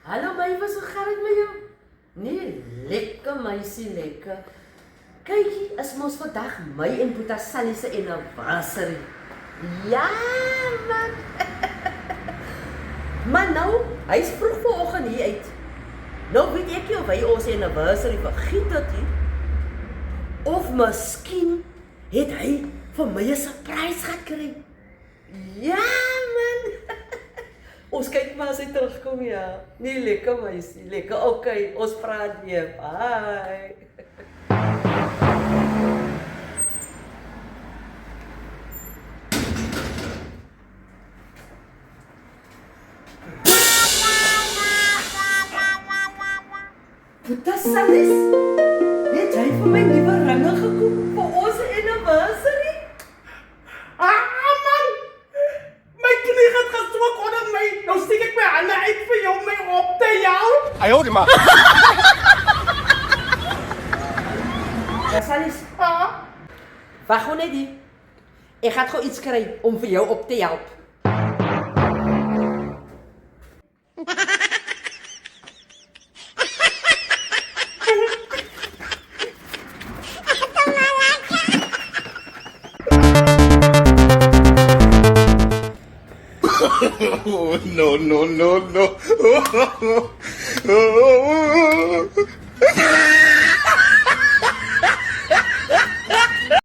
Hallo Mavis, hoe gaan dit met jou? Nee, lekker meisie, lekker. Kykie, is mos vandag my en Boeta Sally se anniversary. Ja, man. Maar nou, hy's vroeg vanoggend hier uit. Nou weet ek nie of hy ons anniversary vergiet het nie. Of miskien het hy vir my 'n surprise gekry. Ja, man. Ons kyk maar as hy terugkom, ja. Nee, lekker meisie, lekker. Okay, ons praat weer. Bye. Boeta Sally, het jy vir my nuwe ringe gekoop vir ons anniversary? Man! My knie het geswak onder my. Nou steek ek my hande uit vir jou my op te jou. Ai, hoor maar. Ja, Sally, wag gou net hier. Ek gaan gou iets kry om vir jou op te help. Oh, no.